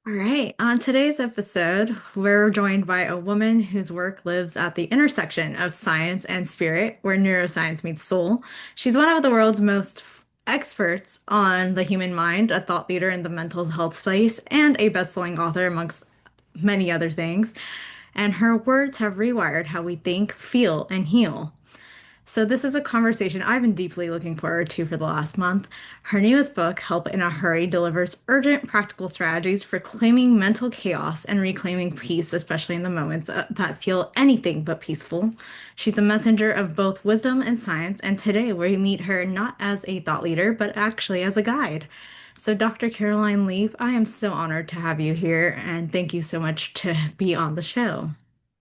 All right, on today's episode, we're joined by a woman whose work lives at the intersection of science and spirit, where neuroscience meets soul. She's one of the world's most experts on the human mind, a thought leader in the mental health space, and a best-selling author, amongst many other things. And her words have rewired how we think, feel, and heal. So, this is a conversation I've been deeply looking forward to for the last month. Her newest book, Help in a Hurry, delivers urgent practical strategies for claiming mental chaos and reclaiming peace, especially in the moments that feel anything but peaceful. She's a messenger of both wisdom and science, and today we meet her not as a thought leader, but actually as a guide. So, Dr. Caroline Leaf, I am so honored to have you here, and thank you so much to be on the show.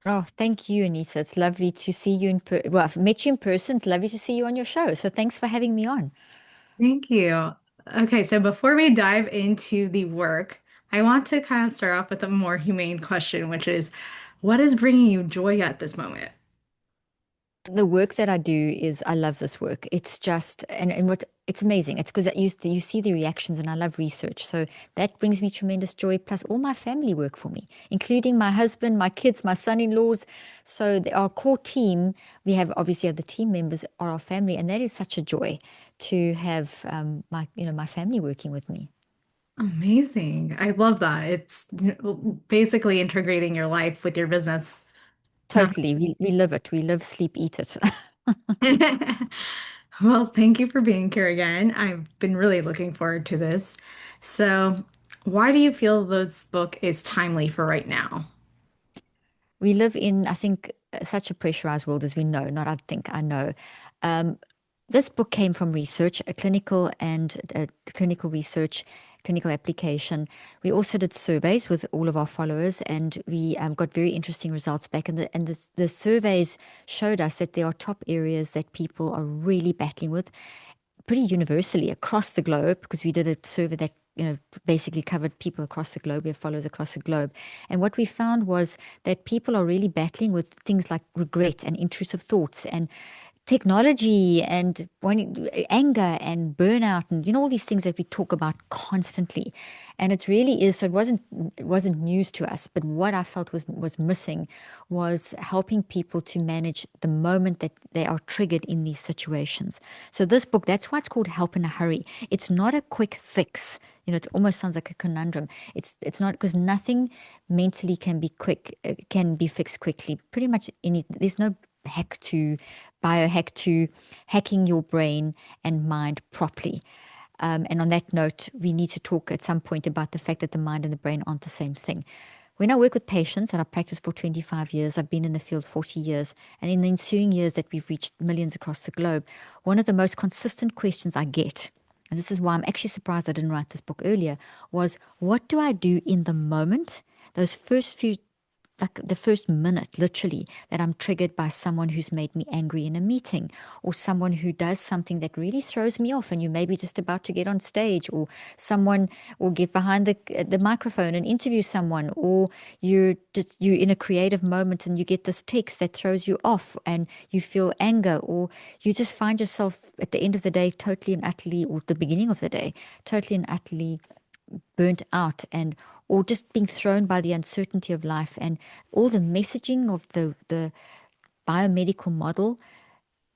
Oh, thank you, Anita. It's lovely to see you well, I've met you in person. It's lovely to see you on your show. So thanks for having me on. Thank you. Okay, so before we dive into the work, I want to kind of start off with a more humane question, which is, what is bringing you joy at this moment? The work that I do is I love this work. It's just and what it's amazing. It's because you see the reactions and I love research. So that brings me tremendous joy. Plus all my family work for me, including my husband, my kids, my son-in-laws. So our core team, we have obviously other team members are our family, and that is such a joy to have my family working with me. Amazing. I love that. It's basically integrating your life with your business. Not Totally. We live it. We live, sleep, eat it. Well, thank you for being here again. I've been really looking forward to this. So, why do you feel this book is timely for right now? We live in, I think, such a pressurized world as we know, not I think, I know. Um, this book came from research, a clinical and clinical research, clinical application. We also did surveys with all of our followers, and we got very interesting results back. And the surveys showed us that there are top areas that people are really battling with, pretty universally across the globe, because we did a survey that basically covered people across the globe. We have followers across the globe, and what we found was that people are really battling with things like regret and intrusive thoughts and technology and anger and burnout and all these things that we talk about constantly. And it really is, so it wasn't news to us, but what I felt was missing was helping people to manage the moment that they are triggered in these situations. So this book, that's why it's called Help in a Hurry. It's not a quick fix. It almost sounds like a conundrum. It's not, because nothing mentally can be fixed quickly. Pretty much there's no hack to biohack to hacking your brain and mind properly. And on that note, we need to talk at some point about the fact that the mind and the brain aren't the same thing. When I work with patients, and I've practiced for 25 years, I've been in the field 40 years, and in the ensuing years that we've reached millions across the globe, one of the most consistent questions I get, and this is why I'm actually surprised I didn't write this book earlier, was what do I do in the moment? Those first few, like the first minute, literally, that I'm triggered by someone who's made me angry in a meeting, or someone who does something that really throws me off, and you may be just about to get on stage, or someone, or get behind the microphone and interview someone, or you're in a creative moment and you get this text that throws you off, and you feel anger, or you just find yourself at the end of the day totally and utterly, or the beginning of the day, totally and utterly burnt out, and or just being thrown by the uncertainty of life and all the messaging of the biomedical model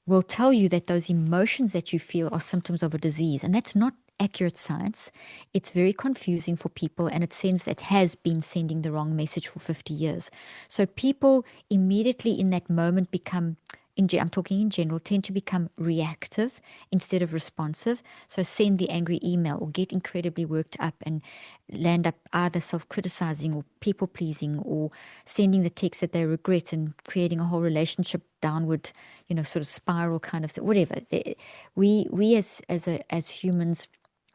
will tell you that those emotions that you feel are symptoms of a disease, and that's not accurate science. It's very confusing for people, and it has been sending the wrong message for 50 years. So people immediately in that moment become, I'm talking in general, tend to become reactive instead of responsive. So send the angry email or get incredibly worked up and land up either self-criticizing or people-pleasing, or sending the text that they regret and creating a whole relationship downward, sort of spiral kind of thing, whatever. We as humans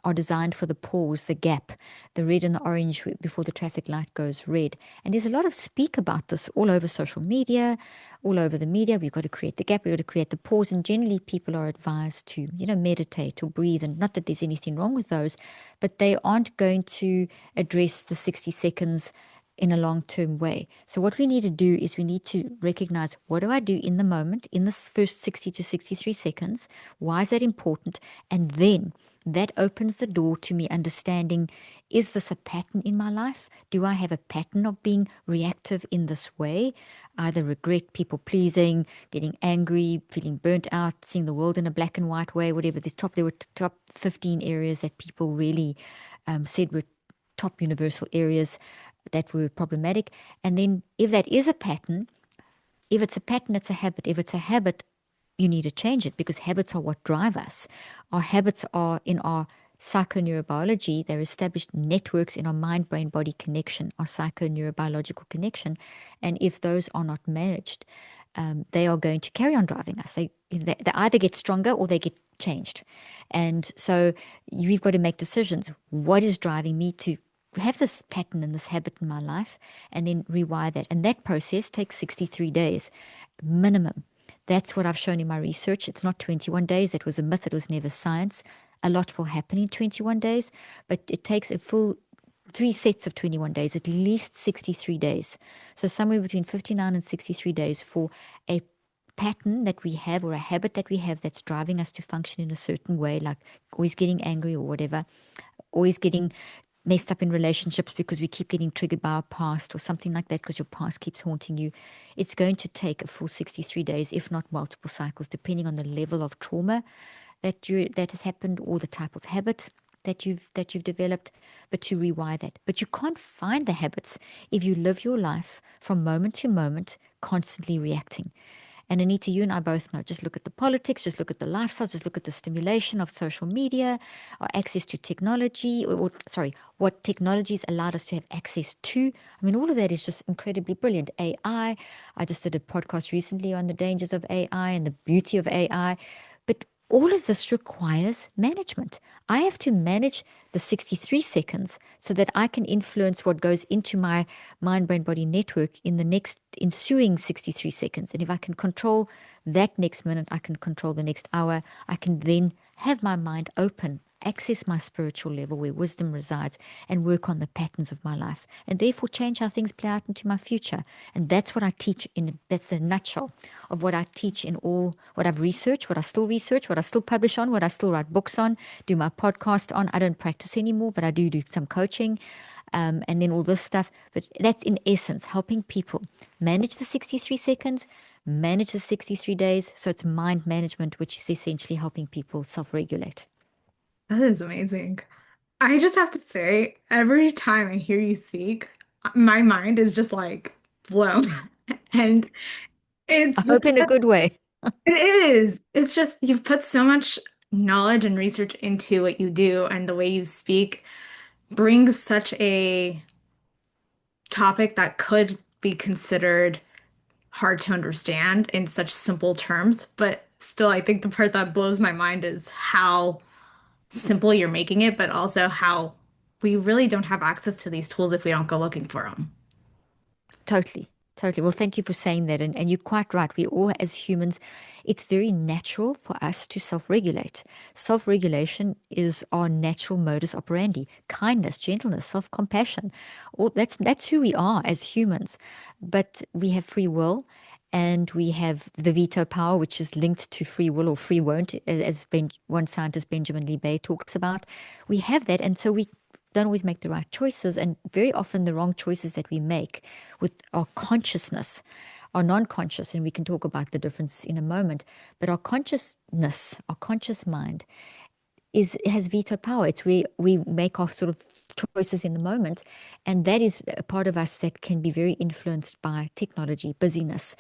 are designed for the pause, the gap, the red and the orange before the traffic light goes red. And there's a lot of speak about this all over social media, all over the media. We've got to create the gap, we've got to create the pause. And generally, people are advised to, meditate or breathe. And not that there's anything wrong with those, but they aren't going to address the 60 seconds in a long-term way. So what we need to do is we need to recognize, what do I do in the moment, in this first 60 to 63 seconds? Why is that important? And then that opens the door to me understanding, is this a pattern in my life? Do I have a pattern of being reactive in this way? Either regret, people pleasing, getting angry, feeling burnt out, seeing the world in a black and white way, whatever. There were top 15 areas that people really said were top universal areas that were problematic. And then if that is a pattern, if it's a pattern, it's a habit. If it's a habit, you need to change it because habits are what drive us. Our habits are in our psychoneurobiology, they're established networks in our mind brain body connection, our psychoneurobiological connection. And if those are not managed, they are going to carry on driving us. They either get stronger or they get changed. And so we've got to make decisions. What is driving me to have this pattern and this habit in my life, and then rewire that? And that process takes 63 days minimum. That's what I've shown in my research. It's not 21 days. That was a myth. It was never science. A lot will happen in 21 days, but it takes a full three sets of 21 days, at least 63 days. So somewhere between 59 and 63 days for a pattern that we have or a habit that we have that's driving us to function in a certain way, like always getting angry or whatever, always getting messed up in relationships because we keep getting triggered by our past or something like that because your past keeps haunting you. It's going to take a full 63 days, if not multiple cycles, depending on the level of trauma that has happened or the type of habit that you've developed, but to rewire that. But you can't find the habits if you live your life from moment to moment, constantly reacting. And Anita, you and I both know, just look at the politics, just look at the lifestyle, just look at the stimulation of social media, our access to technology, sorry, what technologies allowed us to have access to. I mean, all of that is just incredibly brilliant. AI, I just did a podcast recently on the dangers of AI and the beauty of AI. But all of this requires management. I have to manage the 63 seconds so that I can influence what goes into my mind brain body network in the next ensuing 63 seconds. And if I can control that next minute, I can control the next hour. I can then have my mind open, access my spiritual level where wisdom resides, and work on the patterns of my life, and therefore change how things play out into my future. And that's what I teach that's the nutshell of what I teach in all what I've researched, what I still research, what I still publish on, what I still write books on, do my podcast on. I don't practice anymore, but I do some coaching. And then all this stuff. But that's in essence helping people manage the 63 seconds, manage the 63 days. So it's mind management, which is essentially helping people self regulate. That is amazing. I just have to say, every time I hear you speak, my mind is just like blown. And it's I hope in a good way. it is. It's just you've put so much knowledge and research into what you do, and the way you speak brings such a topic that could be considered hard to understand in such simple terms. But still, I think the part that blows my mind is how simple you're making it, but also how we really don't have access to these tools if we don't go looking for them. Totally. Totally. Well, thank you for saying that. And you're quite right. We all, as humans, it's very natural for us to self regulate. Self regulation is our natural modus operandi: kindness, gentleness, self compassion. All that's who we are as humans. But we have free will. And we have the veto power, which is linked to free will or free won't, as one scientist, Benjamin Lee Bay, talks about. We have that. And so we don't always make the right choices. And very often the wrong choices that we make with our consciousness are non-conscious. And we can talk about the difference in a moment. But our consciousness, our conscious mind, has veto power. It's where we make our sort of choices in the moment. And that is a part of us that can be very influenced by technology, busyness,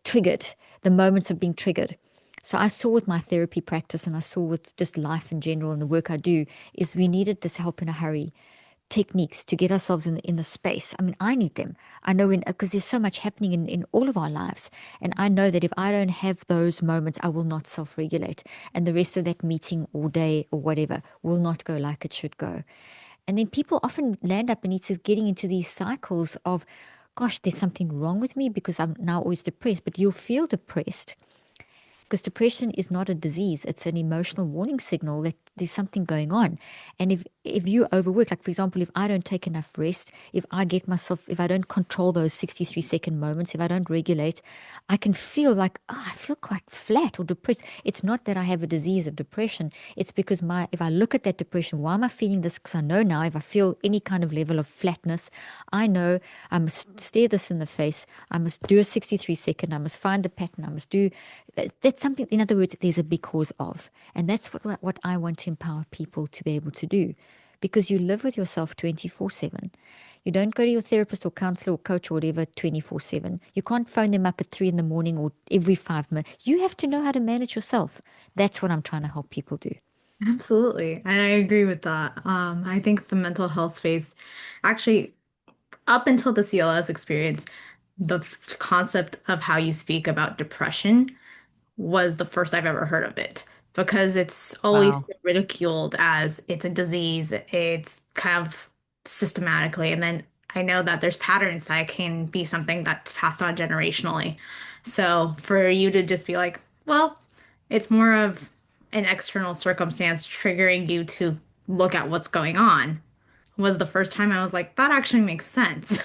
triggered, the moments of being triggered. So I saw with my therapy practice and I saw with just life in general and the work I do is we needed this help in a hurry techniques to get ourselves in the space. I mean, I need them. I know because there's so much happening in all of our lives. And I know that if I don't have those moments, I will not self-regulate. And the rest of that meeting or day or whatever will not go like it should go. And then people often land up and it's getting into these cycles of, gosh, there's something wrong with me because I'm now always depressed. But you'll feel depressed because depression is not a disease. It's an emotional warning signal that there's something going on. And if you overwork, like for example, if I don't take enough rest, if I don't control those 63-second moments, if I don't regulate, I can feel like, oh, I feel quite flat or depressed. It's not that I have a disease of depression. It's because if I look at that depression, why am I feeling this? Because I know now if I feel any kind of level of flatness, I know I must stare this in the face. I must do a 63-second. I must find the pattern. I must do that's something, in other words, there's a big cause of. And that's what I want to empower people to be able to do. Because you live with yourself 24/7. You don't go to your therapist or counselor or coach or whatever 24/7. You can't phone them up at 3 in the morning or every 5 minutes. You have to know how to manage yourself. That's what I'm trying to help people do. Absolutely. And I agree with that. I think the mental health space, actually, up until the CLS experience, the concept of how you speak about depression was the first I've ever heard of it because it's Wow. always ridiculed as it's a disease. It's kind of systematically. And then I know that there's patterns that can be something that's passed on generationally. So for you to just be like, well, it's more of an external circumstance triggering you to look at what's going on was the first time I was like, that actually makes sense.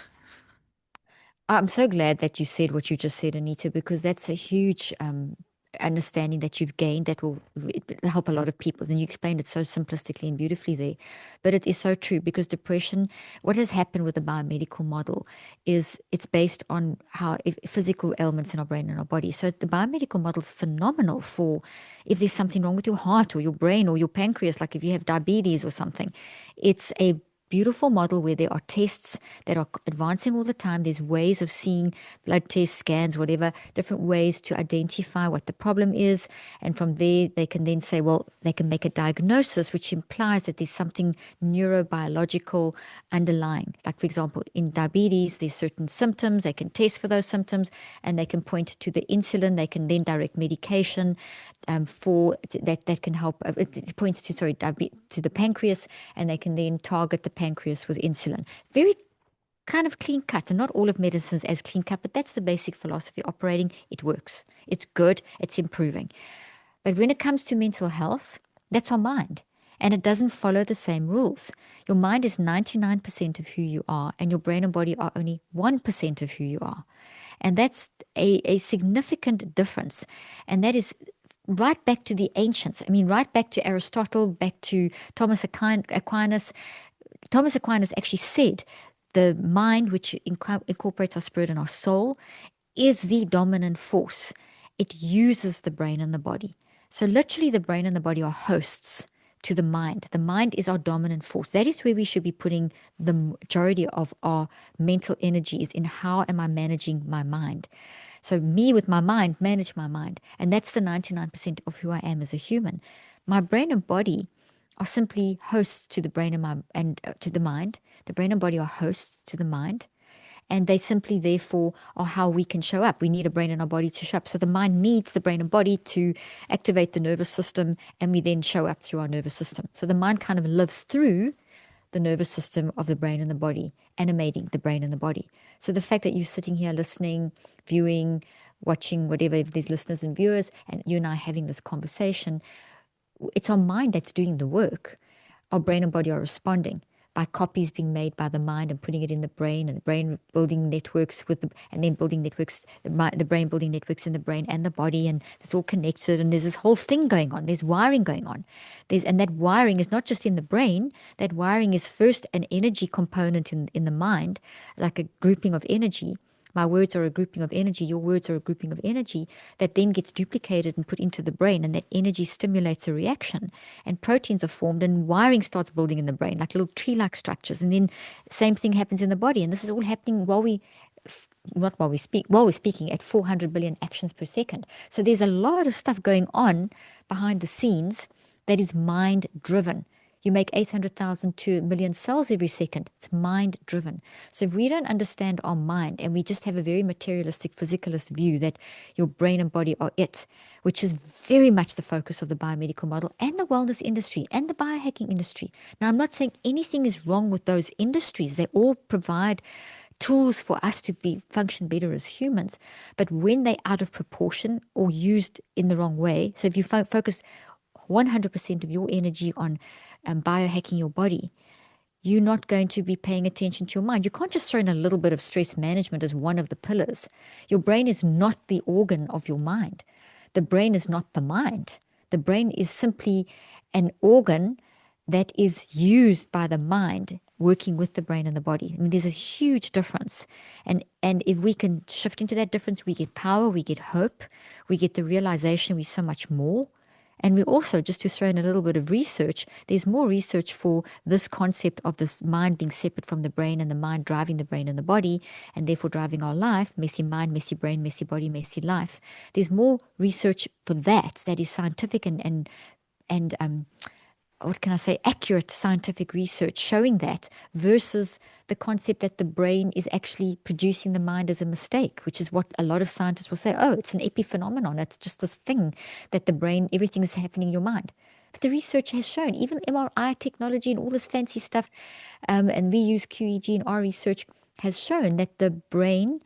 I'm so glad that you said what you just said, Anita, because that's a huge understanding that you've gained that will help a lot of people. And you explained it so simplistically and beautifully there. But it is so true because depression, what has happened with the biomedical model is it's based on how if physical ailments in our brain and our body. So the biomedical model is phenomenal for if there's something wrong with your heart or your brain or your pancreas, like if you have diabetes or something. It's a beautiful model where there are tests that are advancing all the time. There's ways of seeing blood tests, scans, whatever, different ways to identify what the problem is. And from there, they can then say, well, they can make a diagnosis, which implies that there's something neurobiological underlying. Like, for example, in diabetes, there's certain symptoms. They can test for those symptoms and they can point to the insulin. They can then direct medication for that can help. It points to, sorry, to the pancreas, and they can then target the pancreas with insulin. Very kind of clean cut, and not all of medicine's as clean cut, but that's the basic philosophy operating. It works. It's good. It's improving. But when it comes to mental health, that's our mind. And it doesn't follow the same rules. Your mind is 99% of who you are, and your brain and body are only 1% of who you are. And that's a significant difference. And that is right back to the ancients. I mean, right back to Aristotle, back to Thomas Aquinas. Thomas Aquinas actually said the mind, which incorporates our spirit and our soul, is the dominant force. It uses the brain and the body. So, literally, the brain and the body are hosts to the mind. The mind is our dominant force. That is where we should be putting the majority of our mental energies in how am I managing my mind. So, me with my mind, manage my mind. And that's the 99% of who I am as a human. My brain and body are simply hosts to the brain and to the mind. The brain and body are hosts to the mind, and they simply therefore are how we can show up. We need a brain and our body to show up. So the mind needs the brain and body to activate the nervous system, and we then show up through our nervous system. So the mind kind of lives through the nervous system of the brain and the body, animating the brain and the body. So the fact that you're sitting here listening, viewing, watching, whatever, if there's listeners and viewers, and you and I having this conversation, it's our mind that's doing the work. Our brain and body are responding by copies being made by the mind and putting it in the brain, and the brain building networks and then building networks, the brain building networks in the brain and the body, and it's all connected. And there's this whole thing going on. There's wiring going on. And that wiring is not just in the brain. That wiring is first an energy component in the mind, like a grouping of energy. My words are a grouping of energy, your words are a grouping of energy that then gets duplicated and put into the brain, and that energy stimulates a reaction. And proteins are formed, and wiring starts building in the brain, like little tree like structures. And then same thing happens in the body. And this is all happening not while we're speaking at 400 billion actions per second. So there's a lot of stuff going on behind the scenes that is mind driven. You make 800,000 to a million cells every second. It's mind driven. So if we don't understand our mind and we just have a very materialistic, physicalist view that your brain and body are it, which is very much the focus of the biomedical model and the wellness industry and the biohacking industry. Now, I'm not saying anything is wrong with those industries. They all provide tools for us to function better as humans. But when they're out of proportion or used in the wrong way, so if you focus 100% of your energy on biohacking your body, you're not going to be paying attention to your mind. You can't just throw in a little bit of stress management as one of the pillars. Your brain is not the organ of your mind. The brain is not the mind. The brain is simply an organ that is used by the mind working with the brain and the body. I mean, there's a huge difference. And if we can shift into that difference, we get power, we get hope, we get the realization we're so much more. And we also, just to throw in a little bit of research, there's more research for this concept of this mind being separate from the brain and the mind driving the brain and the body, and therefore driving our life, messy mind, messy brain, messy body, messy life. There's more research for that that is scientific and what can I say, accurate scientific research showing that versus the concept that the brain is actually producing the mind as a mistake, which is what a lot of scientists will say. Oh, it's an epiphenomenon. It's just this thing that the brain, everything is happening in your mind. But the research has shown, even MRI technology and all this fancy stuff, and we use QEG in our research, has shown that the brain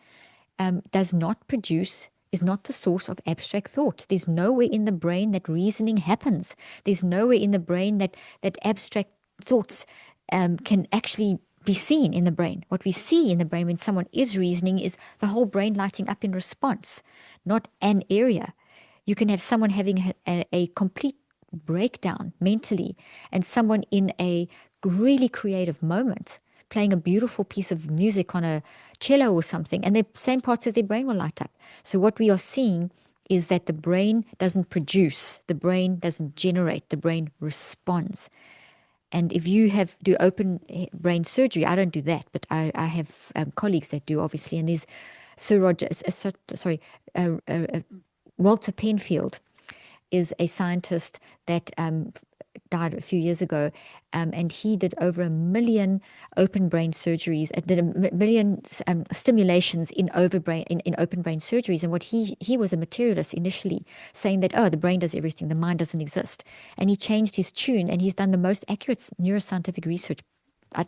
does not produce, is not the source of abstract thoughts. There's nowhere in the brain that reasoning happens. There's nowhere in the brain that abstract thoughts can actually be seen in the brain. What we see in the brain when someone is reasoning is the whole brain lighting up in response, not an area. You can have someone having a complete breakdown mentally and someone in a really creative moment playing a beautiful piece of music on a cello or something, and the same parts of their brain will light up. So what we are seeing is that the brain doesn't produce, the brain doesn't generate, the brain responds. And if you do open brain surgery, I don't do that, but I have colleagues that do, obviously. And there's Sir Roger, sorry, Walter Penfield is a scientist that died a few years ago, and he did over 1 million open brain surgeries, did a million stimulations in open brain surgeries. And what he was a materialist initially, saying that, oh, the brain does everything, the mind doesn't exist. And he changed his tune, and he's done the most accurate neuroscientific research.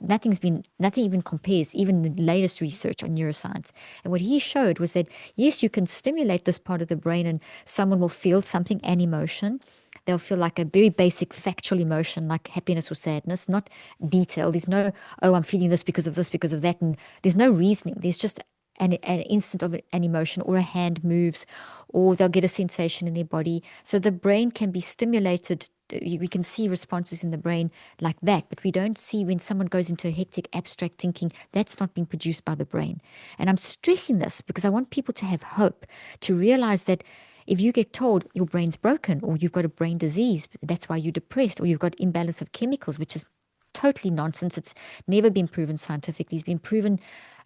Nothing even compares, even the latest research on neuroscience. And what he showed was that, yes, you can stimulate this part of the brain and someone will feel something, an emotion. They'll feel like a very basic factual emotion, like happiness or sadness, not detailed. There's no, oh, I'm feeling this, because of that. And there's no reasoning. There's just an instant of an emotion, or a hand moves, or they'll get a sensation in their body. So the brain can be stimulated. We can see responses in the brain like that, but we don't see when someone goes into a hectic abstract thinking. That's not being produced by the brain. And I'm stressing this because I want people to have hope, to realize that if you get told your brain's broken, or you've got a brain disease, that's why you're depressed, or you've got imbalance of chemicals, which is totally nonsense. It's never been proven scientifically. It's been proven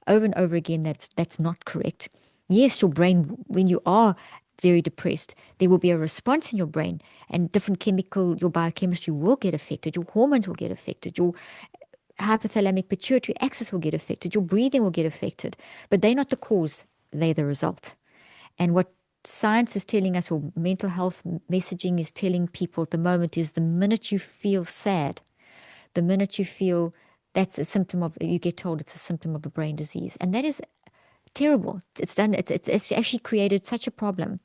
over and over again that that's not correct. Yes, your brain, when you are very depressed, there will be a response in your brain, and different your biochemistry will get affected, your hormones will get affected, your hypothalamic pituitary axis will get affected, your breathing will get affected, but they're not the cause, they're the result. And what science is telling us, or mental health messaging is telling people at the moment, is the minute you feel sad, the minute you feel, that's a symptom of, you get told it's a symptom of a brain disease. And that is terrible. It's actually created such a problem.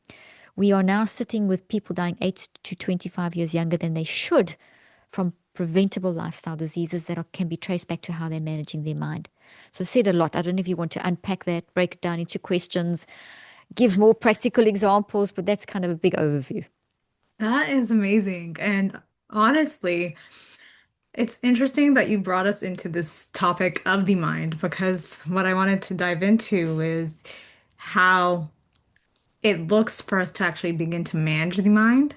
We are now sitting with people dying 8 to 25 years younger than they should from preventable lifestyle diseases that can be traced back to how they're managing their mind. So I've said a lot. I don't know if you want to unpack that, break it down into questions, give more practical examples, but that's kind of a big overview. That is amazing. And honestly, it's interesting that you brought us into this topic of the mind, because what I wanted to dive into is how it looks for us to actually begin to manage the mind.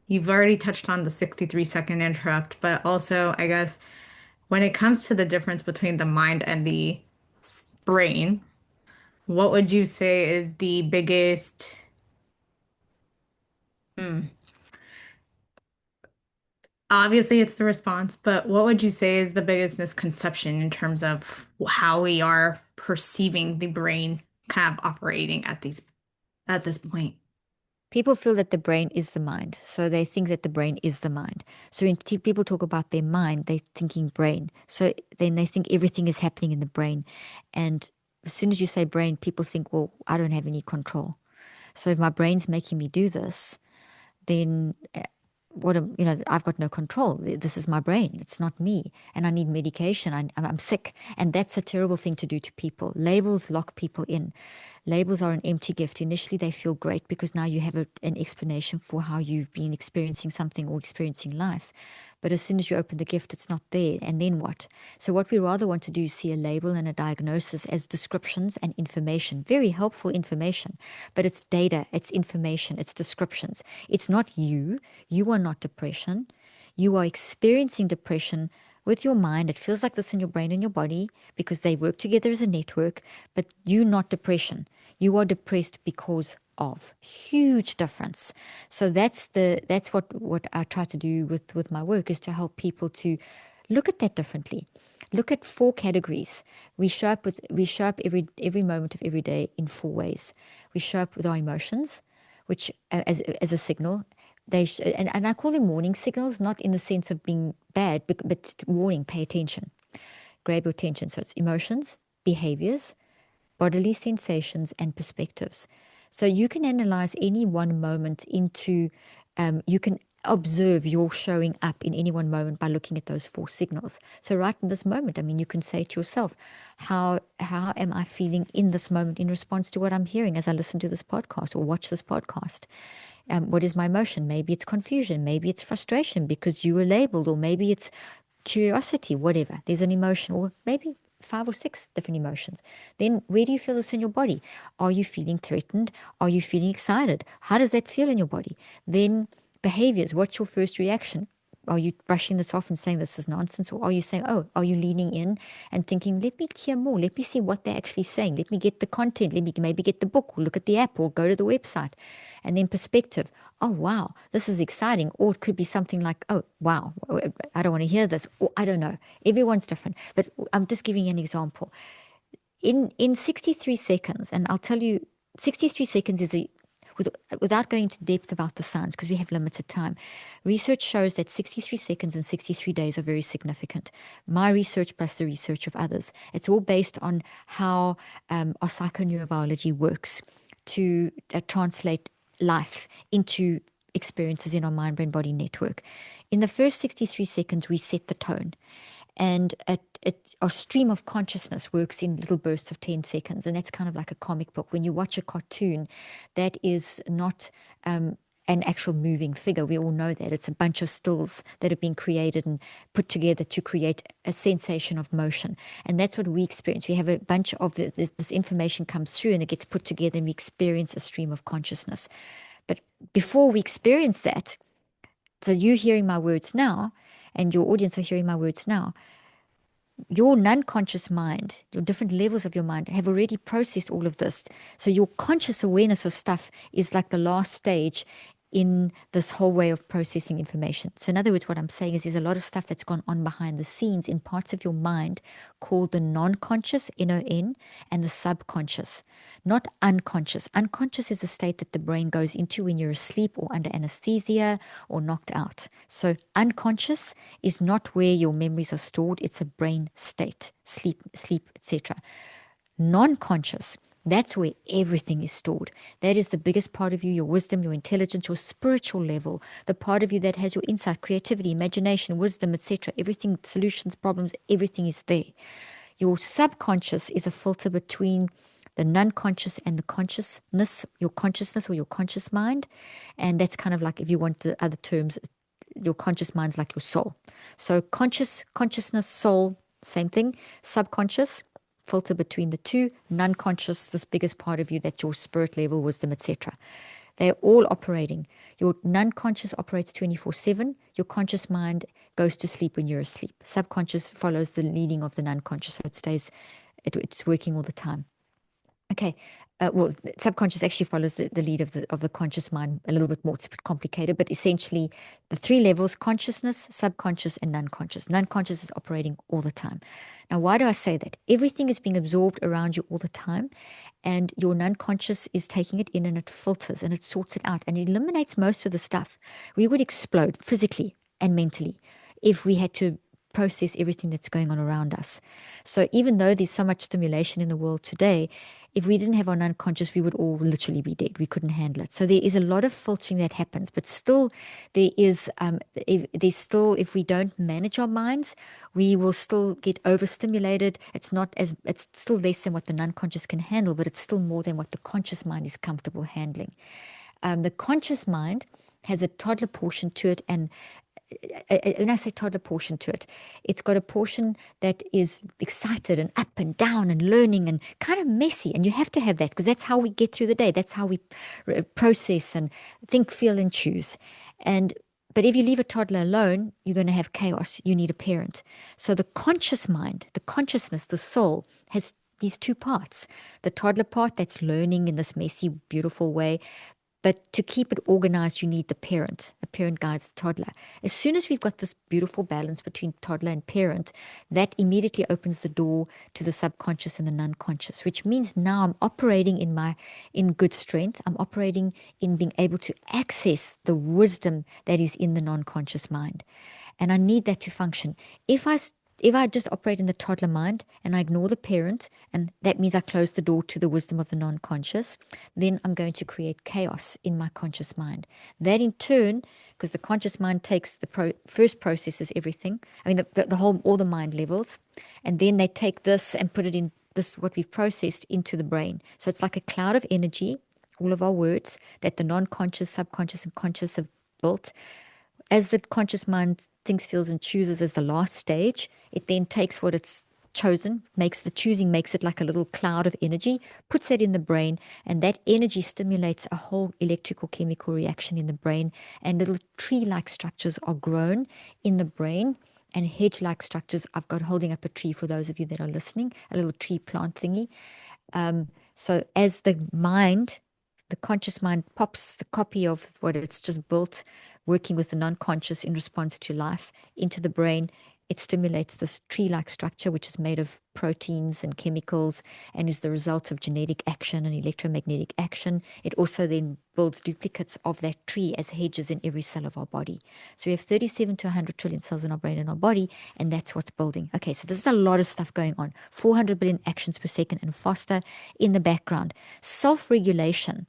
You've already touched on the 63-second interrupt, but also, I guess, when it comes to the difference between the mind and the brain, what would you say is the biggest, hmm, obviously it's the response, but what would you say is the biggest misconception in terms of how we are perceiving the brain kind of operating at this point? People feel that the brain is the mind, so they think that the brain is the mind. So when people talk about their mind, they're thinking brain. So then they think everything is happening in the brain. And as soon as you say brain, people think, well, I don't have any control. So if my brain's making me do this, then I've got no control. This is my brain. It's not me. And I need medication. I'm sick. And that's a terrible thing to do to people. Labels lock people in. Labels are an empty gift. Initially, they feel great because now you have an explanation for how you've been experiencing something or experiencing life. But as soon as you open the gift, it's not there. And then what? So, what we rather want to do is see a label and a diagnosis as descriptions and information, very helpful information. But it's data, it's information, it's descriptions. It's not you. You are not depression. You are experiencing depression with your mind. It feels like this in your brain and your body because they work together as a network, but you're not depression. You are depressed because of huge difference. So that's what I try to do with my work is to help people to look at that differently. Look at four categories. We show up every moment of every day in four ways. We show up with our emotions, which as a signal. And I call them warning signals, not in the sense of being bad, but warning, pay attention, grab your attention. So it's emotions, behaviors, bodily sensations, and perspectives. So you can analyze any one moment you can observe your showing up in any one moment by looking at those four signals. So right in this moment, I mean, you can say to yourself, how am I feeling in this moment in response to what I'm hearing as I listen to this podcast or watch this podcast? What is my emotion? Maybe it's confusion. Maybe it's frustration because you were labeled, or maybe it's curiosity, whatever. There's an emotion, or maybe five or six different emotions. Then where do you feel this in your body? Are you feeling threatened? Are you feeling excited? How does that feel in your body? Then behaviors. What's your first reaction? Are you brushing this off and saying this is nonsense? Or are you saying, oh, are you leaning in and thinking, let me hear more. Let me see what they're actually saying. Let me get the content. Let me maybe get the book or look at the app or go to the website. And then perspective. Oh, wow, this is exciting. Or it could be something like, oh, wow, I don't want to hear this. Or I don't know. Everyone's different. But I'm just giving you an example. In 63 seconds, and I'll tell you, 63 seconds is without going into depth about the science, because we have limited time, research shows that 63 seconds and 63 days are very significant. My research plus the research of others, it's all based on how our psychoneurobiology works to translate life into experiences in our mind brain body network. In the first 63 seconds, we set the tone. And our stream of consciousness works in little bursts of 10 seconds. And that's kind of like a comic book. When you watch a cartoon, that is not an actual moving figure. We all know that. It's a bunch of stills that have been created and put together to create a sensation of motion. And that's what we experience. We have a bunch of this information comes through and it gets put together and we experience a stream of consciousness. But before we experience that, so you hearing my words now, and your audience are hearing my words now, your non-conscious mind, your different levels of your mind have already processed all of this. So your conscious awareness of stuff is like the last stage in this whole way of processing information. So in other words, what I'm saying is there's a lot of stuff that's gone on behind the scenes in parts of your mind called the non-conscious, N-O-N, and the subconscious, not unconscious. Unconscious is a state that the brain goes into when you're asleep or under anesthesia or knocked out. So unconscious is not where your memories are stored. It's a brain state, sleep, etc. Non-conscious, that's where everything is stored. That is the biggest part of you, your wisdom, your intelligence, your spiritual level, the part of you that has your insight, creativity, imagination, wisdom, etc. Everything, solutions, problems, everything is there. Your subconscious is a filter between the non-conscious and the consciousness, your consciousness or your conscious mind. And that's kind of like, if you want the other terms, your conscious mind's like your soul. So consciousness, soul, same thing. Subconscious, filter between the two. Non-conscious, this biggest part of you, that's your spirit level, wisdom, etc. They're all operating. Your non-conscious operates 24/7. Your conscious mind goes to sleep when you're asleep. Subconscious follows the leading of the non-conscious, so it's working all the time. Okay. Well, subconscious actually follows the lead of the conscious mind a little bit more. It's a bit complicated, but essentially the three levels: consciousness, subconscious, and non-conscious. Non-conscious is operating all the time. Now, why do I say that? Everything is being absorbed around you all the time, and your non-conscious is taking it in and it filters and it sorts it out and it eliminates most of the stuff. We would explode physically and mentally if we had to process everything that's going on around us. So even though there's so much stimulation in the world today, if we didn't have our unconscious, we would all literally be dead. We couldn't handle it. So there is a lot of filtering that happens, but still, there is there's still, if we don't manage our minds, we will still get overstimulated. It's still less than what the unconscious can handle, but it's still more than what the conscious mind is comfortable handling. The conscious mind has a toddler portion to it, and when I say toddler portion to it, it's got a portion that is excited and up and down and learning and kind of messy. And you have to have that because that's how we get through the day. That's how we process and think, feel, and choose. And but if you leave a toddler alone, you're going to have chaos. You need a parent. So the conscious mind, the consciousness, the soul has these two parts. The toddler part that's learning in this messy, beautiful way, but to keep it organized, you need the parent. A parent guides the toddler. As soon as we've got this beautiful balance between toddler and parent, that immediately opens the door to the subconscious and the unconscious, which means now I'm operating in good strength. I'm operating in being able to access the wisdom that is in the non-conscious mind. And I need that to function. If I just operate in the toddler mind and I ignore the parent, and that means I close the door to the wisdom of the non-conscious, then I'm going to create chaos in my conscious mind. That in turn, because the conscious mind takes first processes everything, I mean the whole, all the mind levels, and then they take this and put it in this, what we've processed, into the brain. So it's like a cloud of energy, all of our words that the non-conscious, subconscious, and conscious have built. As the conscious mind thinks, feels, and chooses as the last stage, it then takes what it's chosen, makes the choosing, makes it like a little cloud of energy, puts that in the brain, and that energy stimulates a whole electrical chemical reaction in the brain, and little tree-like structures are grown in the brain. And hedge-like structures, I've got holding up a tree for those of you that are listening, a little tree plant thingy. So as the conscious mind pops the copy of what it's just built, working with the non-conscious in response to life, into the brain, it stimulates this tree-like structure, which is made of proteins and chemicals and is the result of genetic action and electromagnetic action. It also then builds duplicates of that tree as hedges in every cell of our body. So we have 37 to 100 trillion cells in our brain and our body, and that's what's building. Okay, so there's a lot of stuff going on. 400 billion actions per second and faster in the background. Self-regulation,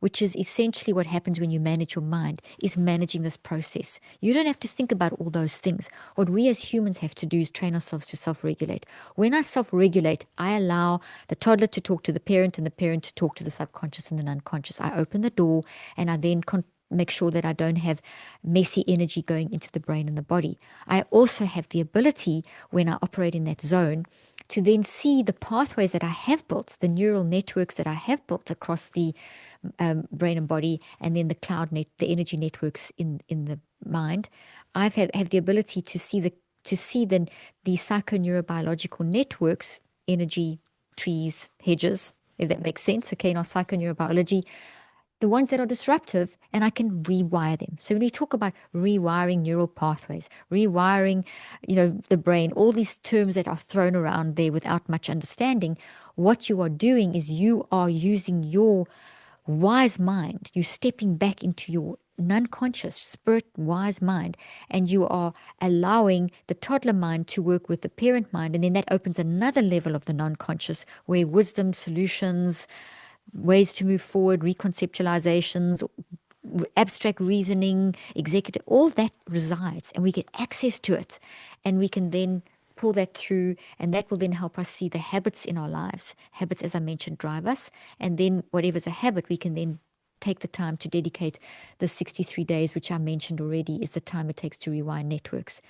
which is essentially what happens when you manage your mind, is managing this process. You don't have to think about all those things. What we as humans have to do is train ourselves to self-regulate. When I self-regulate, I allow the toddler to talk to the parent and the parent to talk to the subconscious and the unconscious. I open the door and I then make sure that I don't have messy energy going into the brain and the body. I also have the ability, when I operate in that zone, to then see the pathways that I have built, the neural networks that I have built across the brain and body, and then the energy networks in the mind. Have the ability to see the psychoneurobiological networks, energy trees, hedges, if that makes sense. Okay, in our psychoneurobiology, the ones that are disruptive, and I can rewire them. So when we talk about rewiring neural pathways, rewiring, the brain, all these terms that are thrown around there without much understanding, what you are doing is you are using your wise mind. You're stepping back into your non-conscious spirit wise mind, and you are allowing the toddler mind to work with the parent mind, and then that opens another level of the non-conscious where wisdom, solutions, ways to move forward, reconceptualizations, abstract reasoning, executive, all that resides, and we get access to it, and we can then pull that through, and that will then help us see the habits in our lives. Habits, as I mentioned, drive us, and then whatever's a habit, we can then take the time to dedicate the 63 days, which I mentioned already, is the time it takes to rewire networks.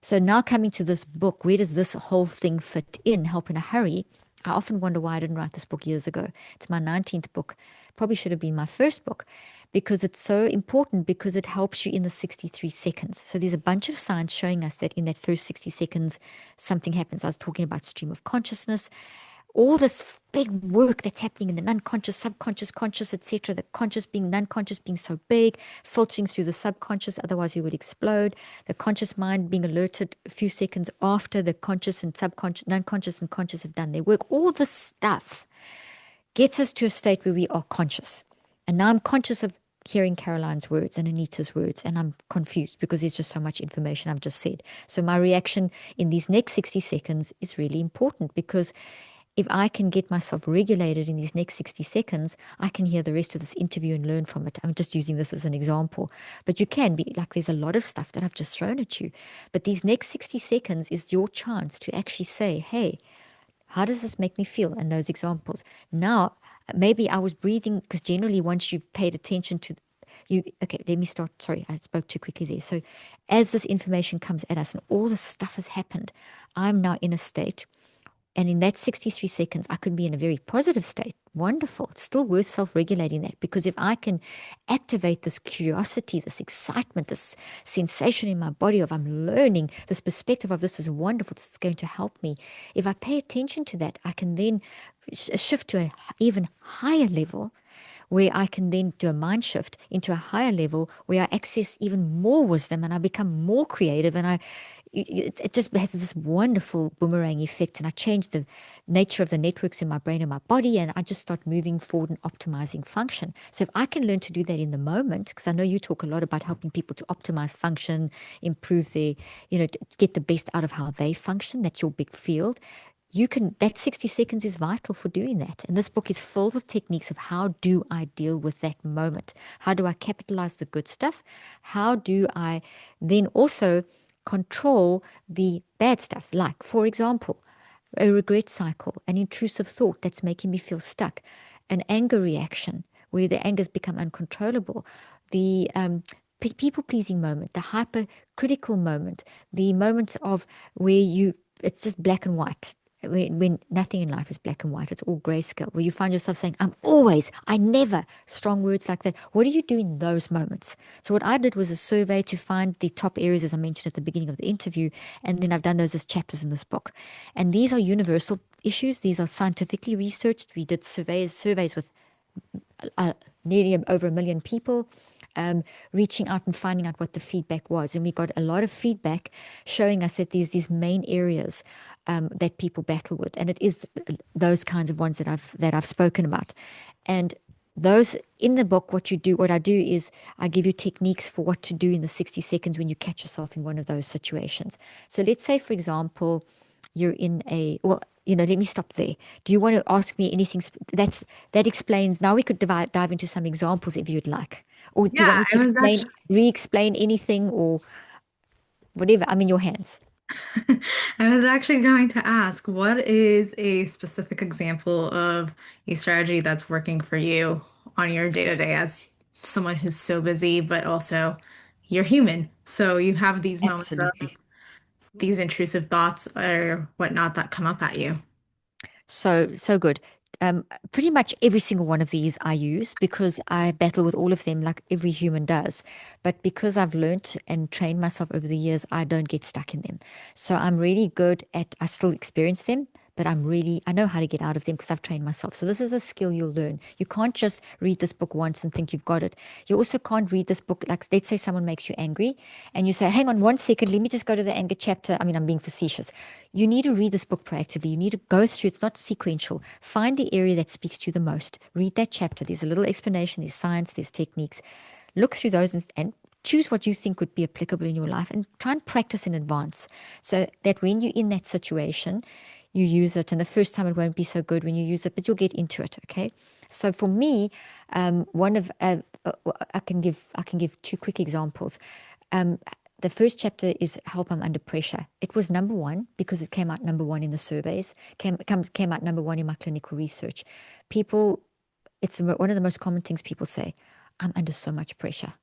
So now coming to this book, where does this whole thing fit in? Help in a Hurry. I often wonder why I didn't write this book years ago. It's my 19th book. Probably should have been my first book, because it's so important, because it helps you in the 63 seconds. So there's a bunch of science showing us that in that first 60 seconds, something happens. I was talking about stream of consciousness, all this big work that's happening in the unconscious, subconscious, conscious, etc. The conscious being, non-conscious being so big, filtering through the subconscious, otherwise we would explode. The conscious mind being alerted a few seconds after the conscious and subconscious, non-conscious and conscious have done their work. All this stuff gets us to a state where we are conscious. And now I'm conscious of hearing Caroline's words and Anita's words, and I'm confused because there's just so much information I've just said. So my reaction in these next 60 seconds is really important because if I can get myself regulated in these next 60 seconds, I can hear the rest of this interview and learn from it. I'm just using this as an example. But you can be like, there's a lot of stuff that I've just thrown at you. But these next 60 seconds is your chance to actually say, hey, how does this make me feel? And those examples. Now, maybe I was breathing because generally, once you've paid attention to you, okay, let me start. Sorry, I spoke too quickly there. So, as this information comes at us and all this stuff has happened, I'm now in a state and in that 63 seconds, I could be in a very positive state. Wonderful. It's still worth self regulating that because if I can activate this curiosity, this excitement, this sensation in my body of I'm learning, this perspective of this is wonderful, this is going to help me. If I pay attention to that, I can then shift to an even higher level where I can then do a mind shift into a higher level where I access even more wisdom and I become more creative and it just has this wonderful boomerang effect and I change the nature of the networks in my brain and my body and I just start moving forward and optimizing function. So if I can learn to do that in the moment, because I know you talk a lot about helping people to optimize function, improve their, to get the best out of how they function, that's your big field. You can, that 60 seconds is vital for doing that. And this book is filled with techniques of how do I deal with that moment? How do I capitalize the good stuff? How do I then also control the bad stuff? Like, for example, a regret cycle, an intrusive thought that's making me feel stuck, an anger reaction where the anger's become uncontrollable, the people pleasing moment, the hypercritical moment, the moments of where it's just black and white. When nothing in life is black and white, it's all grayscale, where you find yourself saying, I'm always, I never, strong words like that. What do you do in those moments? So, what I did was a survey to find the top areas, as I mentioned at the beginning of the interview, and then I've done those as chapters in this book. And these are universal issues, these are scientifically researched. We did surveys with nearly over 1 million people, reaching out and finding out what the feedback was. And we got a lot of feedback showing us that there's these main areas that people battle with, and it is those kinds of ones that I've spoken about. And those in the book, what I do is I give you techniques for what to do in the 60 seconds when you catch yourself in one of those situations. So let's say, for example, you're in let me stop there. Do you want to ask me anything that explains? Now we could dive into some examples if you'd like. Or do you want Yeah, me to I was actually re-explain anything or whatever? I'm in your hands. I was actually going to ask, what is a specific example of a strategy that's working for you on your day-to-day as someone who's so busy, but also you're human. So you have these moments of Absolutely. these intrusive thoughts or whatnot that come up at you. So good. Pretty much every single one of these I use because I battle with all of them like every human does. But because I've learnt and trained myself over the years, I don't get stuck in them. So I'm really good I still experience them, but I know how to get out of them because I've trained myself. So this is a skill you'll learn. You can't just read this book once and think you've got it. You also can't read this book, like let's say someone makes you angry and you say, hang on 1 second, let me just go to the anger chapter. I mean, I'm being facetious. You need to read this book proactively. You need to go through, it's not sequential. Find the area that speaks to you the most. Read that chapter. There's a little explanation, there's science, there's techniques. Look through those and choose what you think would be applicable in your life and try and practice in advance so that when you're in that situation, you use it. And the first time it won't be so good when you use it, but you'll get into it. Okay. So for me, one of I can give two quick examples. Um, the first chapter is Help I'm Under Pressure. It was number one because it came out number one in the surveys, came out number one in my clinical research. People, one of the most common things people say, I'm under so much pressure.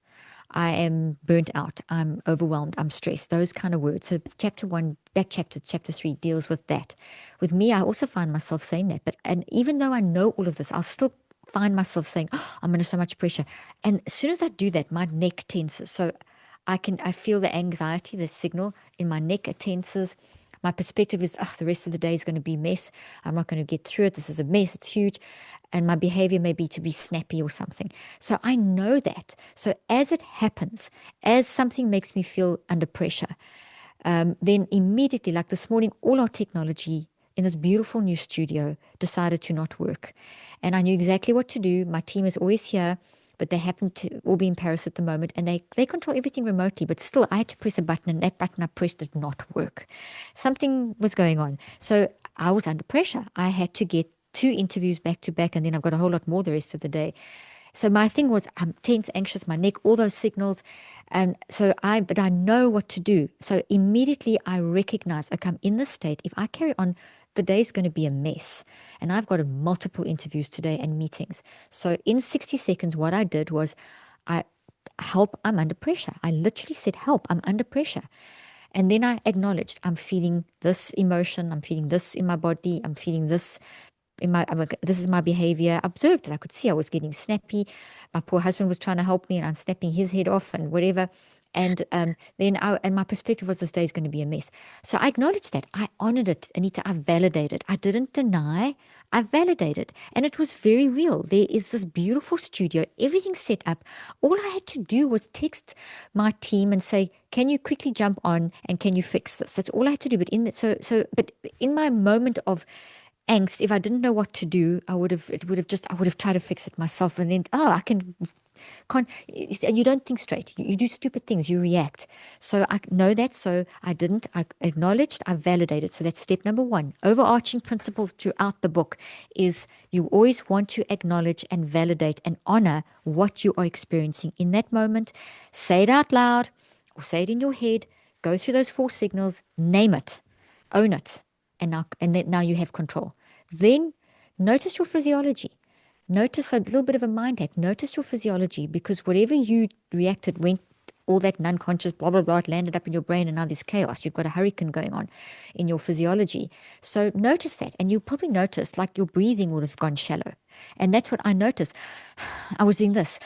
I am burnt out. I'm overwhelmed. I'm stressed. Those kind of words. So chapter one, that chapter three deals with that. With me, I also find myself saying that. And even though I know all of this, I'll still find myself saying, oh, I'm under so much pressure. And as soon as I do that, my neck tenses. So I feel the anxiety, the signal in my neck, it tenses. My perspective is, oh, the rest of the day is going to be a mess. I'm not going to get through it. This is a mess. It's huge. And my behavior may be to be snappy or something. So I know that. So as it happens, as something makes me feel under pressure, then immediately, like this morning, all our technology in this beautiful new studio decided to not work. And I knew exactly what to do. My team is always here. but they happen to all be in Paris at the moment, and they control everything remotely. But still, I had to press a button, and that button I pressed did not work. Something was going on. So I was under pressure. I had to get two interviews back to back, and then I've got a whole lot more the rest of the day. So my thing was, I'm tense, anxious, my neck, all those signals. And so but I know what to do. So immediately I recognize, okay, I'm in this state. If I carry on, the day's going to be a mess. And I've got multiple interviews today and meetings. So in 60 seconds, what I did was, I help, I'm under pressure. I literally said, help, I'm under pressure. And then I acknowledged, I'm feeling this emotion, I'm feeling this in my body, I'm feeling this this is my behavior. I observed it. I could see I was getting snappy. My poor husband was trying to help me, and I'm snapping his head off and whatever. And and my perspective was this day is going to be a mess. So I acknowledged that. I honored it, Anita. I validated. I didn't deny. I validated. And it was very real. There is this beautiful studio, everything set up. All I had to do was text my team and say, can you quickly jump on and can you fix this? That's all I had to do. But in my moment of angst, if I didn't know what to do, I would have tried to fix it myself. And then, oh, can't, you don't think straight. You do stupid things, you react. So I know that. So I didn't, I acknowledged, I validated. So that's step number one. Overarching principle throughout the book is you always want to acknowledge and validate and honor what you are experiencing in that moment. Say it out loud or say it in your head. Go through those four signals, name it, own it, now you have control. Then notice your physiology. Notice a little bit of a mind hack. Notice your physiology, because whatever you reacted went all that non-conscious blah blah blah, it landed up in your brain, and now there's chaos. You've got a hurricane going on in your physiology. So notice that, and you'll probably notice like your breathing would have gone shallow. And that's what I noticed. I was doing this.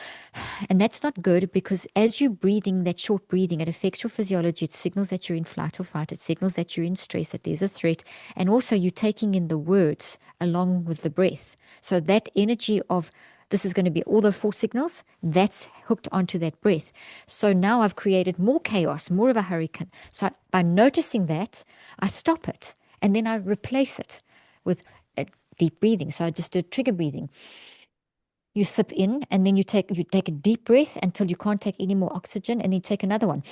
And that's not good, because as you're breathing, that short breathing, it affects your physiology. It signals that you're in flight or fight. It signals that you're in stress, that there's a threat. And also you're taking in the words along with the breath. So that energy of this is going to be all the four signals, that's hooked onto that breath. So now I've created more chaos, more of a hurricane. So by noticing that, I stop it, and then I replace it with deep breathing. So I just do trigger breathing. You sip in, and then you take a deep breath until you can't take any more oxygen, and then you take another one.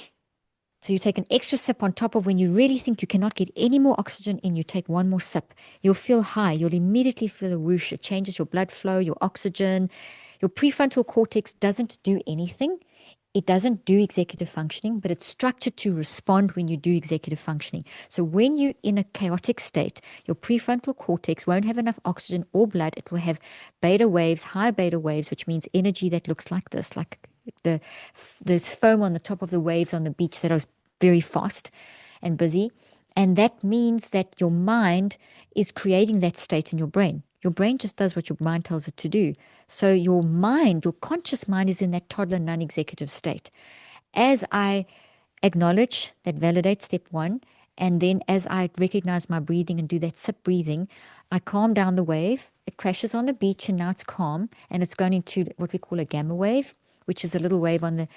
So you take an extra sip on top of when you really think you cannot get any more oxygen in, you take one more sip. You'll feel high. You'll immediately feel a whoosh. It changes your blood flow, your oxygen. Your prefrontal cortex doesn't do anything. It doesn't do executive functioning, but it's structured to respond when you do executive functioning. So when you're in a chaotic state, your prefrontal cortex won't have enough oxygen or blood. It will have beta waves, high beta waves, which means energy that looks like this, like the there's foam on the top of the waves on the beach that are very fast and busy. And that means that your mind is creating that state in your brain. Your brain just does what your mind tells it to do. So your mind, your conscious mind, is in that toddler non-executive state. As I acknowledge that, validate step one, and then as I recognize my breathing and do that sip breathing, I calm down the wave. It crashes on the beach, and now it's calm, and it's going into what we call a gamma wave, which is a little wave on the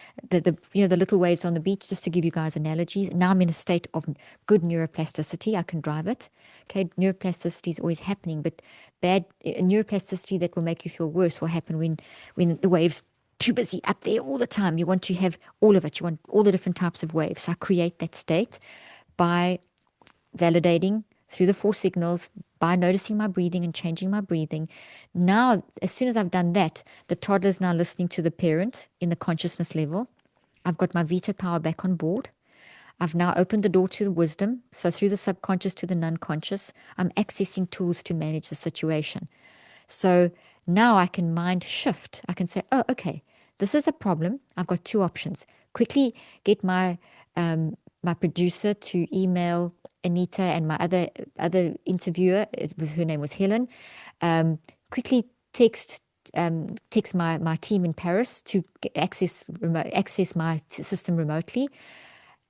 little waves on the beach, just to give you guys analogies. Now I'm in a state of good neuroplasticity. I can drive it. Okay, neuroplasticity is always happening, but bad neuroplasticity that will make you feel worse will happen when the waves too busy up there all the time. You want to have all of it. You want all the different types of waves. So I create that state by validating through the four signals, by noticing my breathing and changing my breathing. Now, as soon as I've done that, the toddler is now listening to the parent in the consciousness level. I've got my veto power back on board. I've now opened the door to the wisdom. So through the subconscious to the non-conscious, I'm accessing tools to manage the situation. So now I can mind shift. I can say, oh, okay, this is a problem. I've got two options. Quickly get my producer to email Anita and my other interviewer, her name was Helen, quickly text my team in Paris to access my system remotely,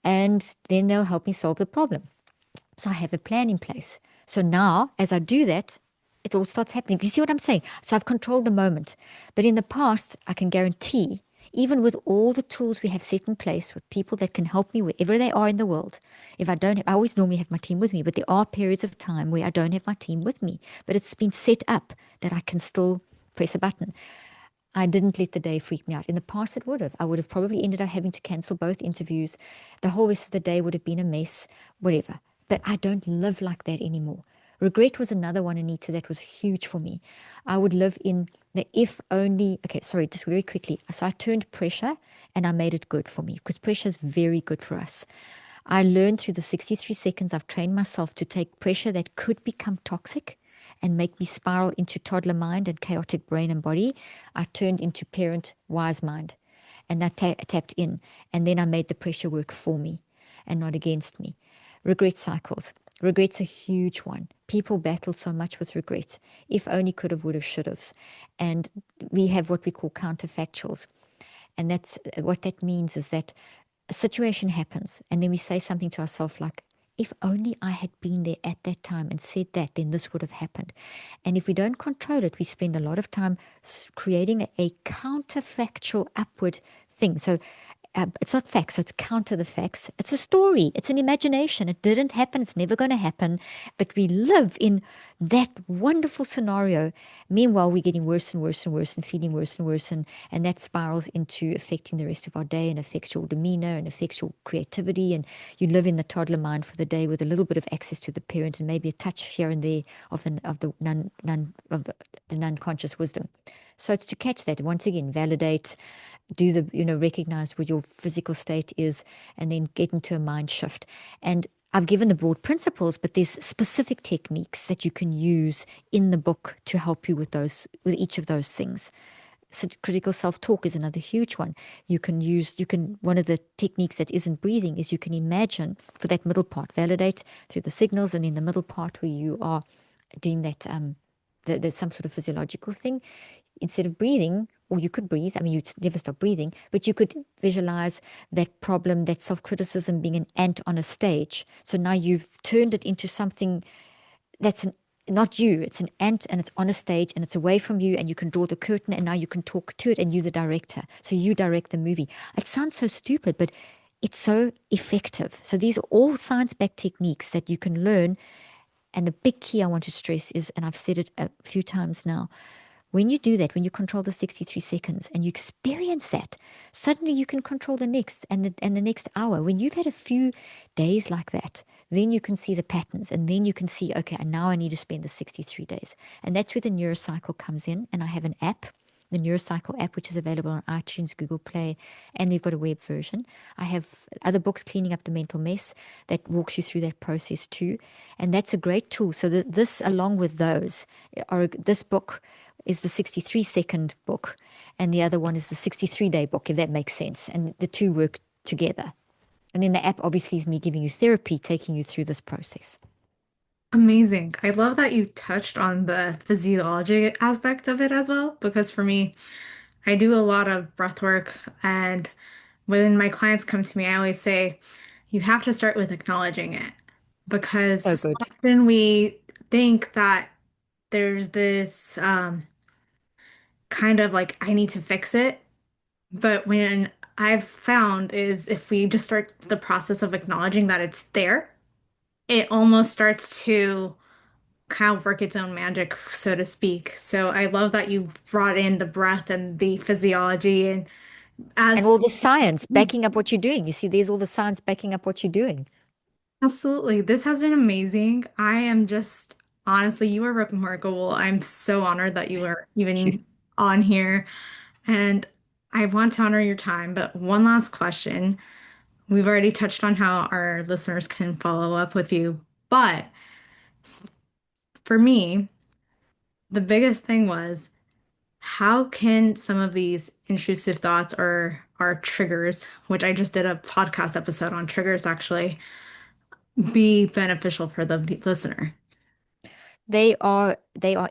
and then they'll help me solve the problem. So I have a plan in place. So now, as I do that, it all starts happening. You see what I'm saying? So I've controlled the moment. But in the past, I can guarantee, even with all the tools we have set in place, with people that can help me wherever they are in the world, if I don't have, I always normally have my team with me, but there are periods of time where I don't have my team with me. But it's been set up that I can still press a button. I didn't let the day freak me out. In the past, it would have. I would have probably ended up having to cancel both interviews. The whole rest of the day would have been a mess, whatever. But I don't live like that anymore. Regret was another one, Anita, that was huge for me. I would live in the if only. Okay, sorry, just very quickly. So I turned pressure and I made it good for me because pressure is very good for us. I learned through the 63 seconds, I've trained myself to take pressure that could become toxic and make me spiral into toddler mind and chaotic brain and body. I turned into parent wise mind and I tapped in. And then I made the pressure work for me and not against me. Regret cycles. Regret's a huge one. People battle so much with regrets. If only, could have, would have, should have. And we have what we call counterfactuals. And that's what that means is that a situation happens and then we say something to ourselves like, if only I had been there at that time and said that, then this would have happened. And if we don't control it, we spend a lot of time creating a counterfactual upward thing. So it's not facts, so it's counter the facts. It's a story, it's an imagination. It didn't happen, it's never going to happen. But we live in that wonderful scenario. Meanwhile, we're getting worse and worse and worse and feeling worse and worse. And that spirals into affecting the rest of our day and affects your demeanor and affects your creativity. And you live in the toddler mind for the day with a little bit of access to the parent and maybe a touch here and there of the non-conscious wisdom. So it's to catch that. Once again, validate, do the, recognize what your physical state is, and then get into a mind shift. And I've given the broad principles, but there's specific techniques that you can use in the book to help you with each of those things. So critical self-talk is another huge one. One of the techniques that isn't breathing is you can imagine for that middle part, validate through the signals, and in the middle part where you are doing that, there's some sort of physiological thing. Instead of breathing, or you could breathe, I mean, you never stop breathing, but you could visualize that problem, that self criticism being an ant on a stage. So now you've turned it into something that's not you, it's an ant and it's on a stage and it's away from you, and you can draw the curtain and now you can talk to it and you're the director. So you direct the movie. It sounds so stupid, but it's so effective. So these are all science backed techniques that you can learn. And the big key I want to stress is, and I've said it a few times now, when you do that, when you control the 63 seconds and you experience that, suddenly you can control the next and the next hour. When you've had a few days like that, then you can see the patterns and then you can see, okay, and now I need to spend the 63 days. And that's where the neurocycle comes in. And I have an app, the neurocycle app, which is available on iTunes, Google Play, and we've got a web version. I have other books, Cleaning Up the Mental Mess, that walks you through that process too. And that's a great tool. So this, along with those, or this book is the 63-second book, and the other one is the 63-day book, if that makes sense. And the two work together. And then the app obviously is me giving you therapy, taking you through this process. Amazing. I love that you touched on the physiology aspect of it as well, because for me, I do a lot of breath work, and when my clients come to me, I always say, you have to start with acknowledging it, because So so good. often we think that there's this kind of like, I need to fix it. But when I've found is if we just start the process of acknowledging that it's there, it almost starts to kind of work its own magic, so to speak. So I love that you brought in the breath and the physiology and And as all the science backing up what you're doing. You see, there's all the science backing up what you're doing. absolutely. This has been amazing. I am just honestly, you are remarkable. I'm so honored that you are Thank you. even on here. And I want to honor your time, but one last question. We've already touched on how our listeners can follow up with you, but for me, the biggest thing was how can some of these intrusive thoughts or our triggers, which I just did a podcast episode on triggers actually, be beneficial for the listener? They are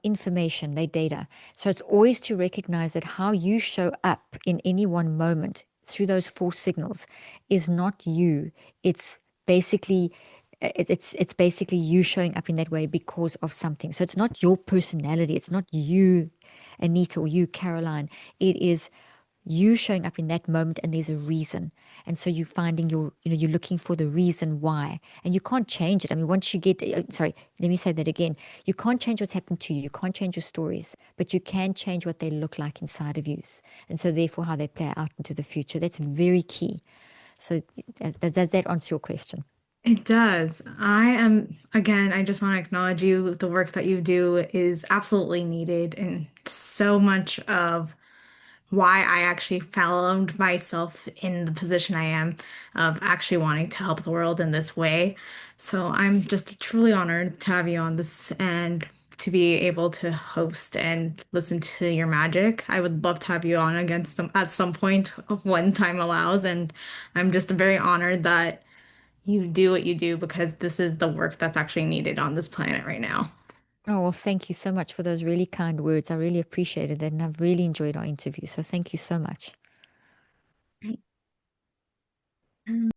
information, they data. So it's always to recognize that how you show up in any one moment through those four signals is not you. It's basically it's basically you showing up in that way because of something. So it's not your personality, it's not you, Anita, or you, Caroline. It is You showing up in that moment and there's a reason. And so you're finding you're looking for the reason why. And you can't change it. I mean, once you get, sorry, let me say that again. You can't change what's happened to you. You can't change your stories, but you can change what they look like inside of you. And so therefore how they play out into the future. That's very key. So does that answer your question? It does. Again, I just want to acknowledge you. The work that you do is absolutely needed, and so much of why I actually found myself in the position I am of actually wanting to help the world in this way. So I'm just truly honored to have you on this and to be able to host and listen to your magic. I would love to have you on against them at some point when time allows. And I'm just very honored that you do what you do because this is the work that's actually needed on this planet right now. Oh, well, thank you so much for those really kind words. I really appreciated that, and I've really enjoyed our interview. So thank you so much. Right.